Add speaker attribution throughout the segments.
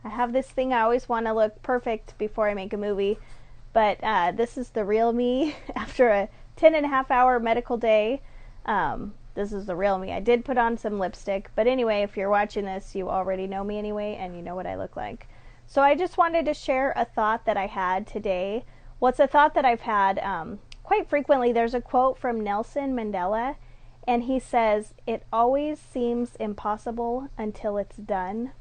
Speaker 1: I have this thing, I always want to look perfect before I make a movie, but this is the real me after a 10.5 hour medical day. This is the real me. I did put on some lipstick, but anyway, if you're watching this, you already know me anyway, and you know what I look like. So I just wanted to share a thought that I had today. Well, it's a thought that I've had quite frequently. There's a quote from Nelson Mandela, and he says, "It always seems impossible until it's done."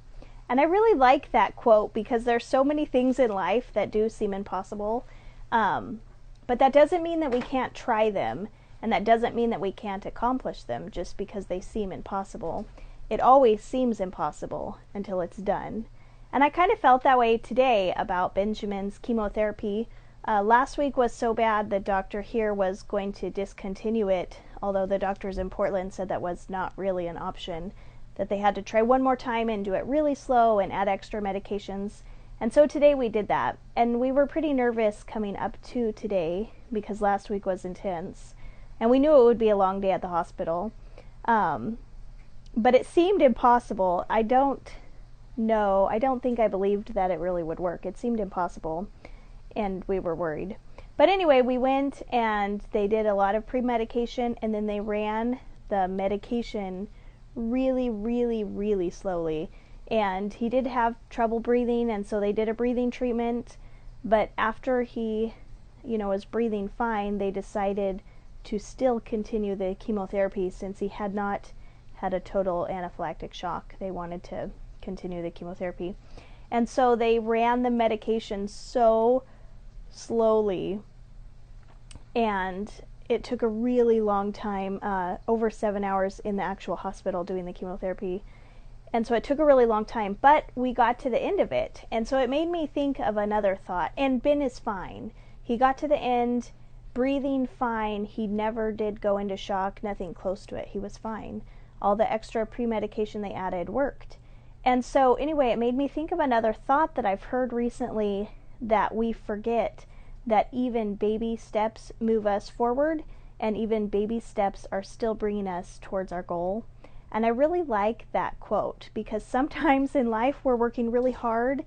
Speaker 1: And I really like that quote because there's so many things in life that do seem impossible. But that doesn't mean that we can't try them, and that doesn't mean that we can't accomplish them just because they seem impossible. It always seems impossible until it's done. And I kind of felt that way today about Benjamin's chemotherapy. Last week was so bad the doctor here was going to discontinue it, although the doctors in Portland said that was not really an option, that they had to try one more time and do it really slow and add extra medications. And so today we did that, and we were pretty nervous coming up to today because last week was intense, and we knew it would be a long day at the hospital. But it seemed impossible. I don't think I believed that it really would work. It seemed impossible, and we were worried. But anyway, we went and they did a lot of pre-medication, and then they ran the medication really, really, really slowly. And he did have trouble breathing, and so they did a breathing treatment. But after he, was breathing fine, they decided to still continue the chemotherapy since he had not had a total anaphylactic shock. They wanted to continue the chemotherapy. And so they ran the medication so slowly, and it took a really long time, over 7 hours in the actual hospital doing the chemotherapy. And so it took a really long time, but we got to the end of it. And so it made me think of another thought. And Ben is fine. He got to the end, breathing fine. He never did go into shock, nothing close to it. He was fine. All the extra pre-medication they added worked. And so anyway, it made me think of another thought that I've heard recently, that we forget that even baby steps move us forward, and even baby steps are still bringing us towards our goal. And I really like that quote because sometimes in life we're working really hard,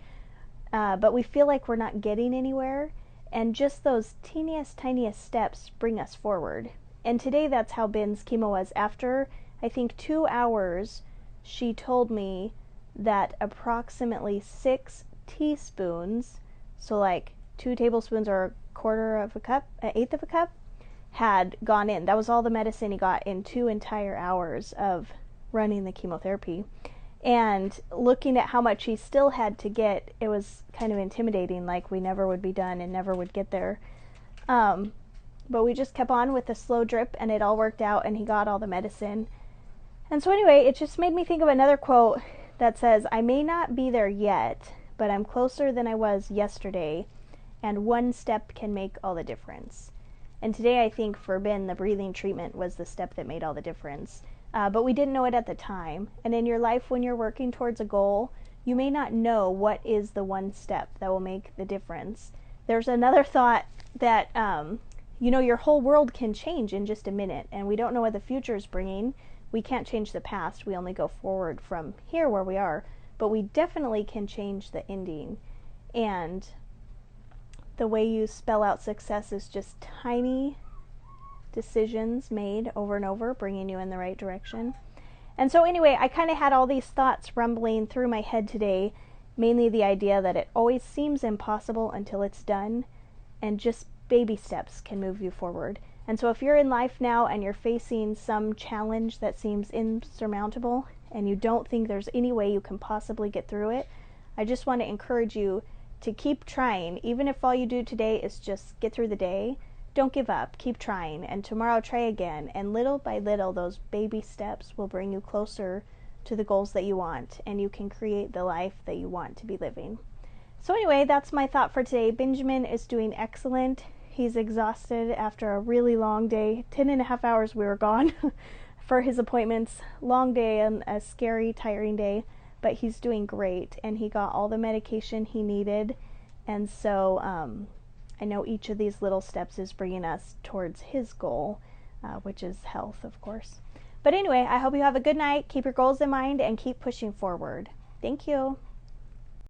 Speaker 1: but we feel like we're not getting anywhere, and just those tiniest steps bring us forward. And today that's how Ben's chemo was. After, I think, 2 hours, she told me that approximately 6 teaspoons, so like 2 tablespoons or a quarter of a cup, an eighth of a cup, had gone in. That was all the medicine he got in 2 entire hours of running the chemotherapy. And looking at how much he still had to get, it was kind of intimidating, like we never would be done and never would get there. But we just kept on with the slow drip, and it all worked out, and he got all the medicine. And so anyway, it just made me think of another quote that says, "I may not be there yet, but I'm closer than I was yesterday, and one step can make all the difference." And today I think for Ben, the breathing treatment was the step that made all the difference. But we didn't know it at the time. And in your life, when you're working towards a goal, you may not know what is the one step that will make the difference. There's another thought that, your whole world can change in just a minute, and we don't know what the future is bringing. We can't change the past. We only go forward from here where we are. But we definitely can change the ending. And the way you spell out success is just tiny decisions made over and over, bringing you in the right direction. And so anyway, I kind of had all these thoughts rumbling through my head today, mainly the idea that it always seems impossible until it's done, and just baby steps can move you forward. And so if you're in life now and you're facing some challenge that seems insurmountable, and you don't think there's any way you can possibly get through it, I just want to encourage you to keep trying. Even if all you do today is just get through the day, don't give up. Keep trying, and tomorrow try again. And little by little, those baby steps will bring you closer to the goals that you want, and you can create the life that you want to be living. So anyway, that's my thought for today. Benjamin is doing excellent. He's exhausted after a really long day. 10.5 hours we were gone for his appointments. Long day and a scary, tiring day, but he's doing great, and he got all the medication he needed. And so I know each of these little steps is bringing us towards his goal, which is health, of course. But anyway, I hope you have a good night. Keep your goals in mind and keep pushing forward. Thank you.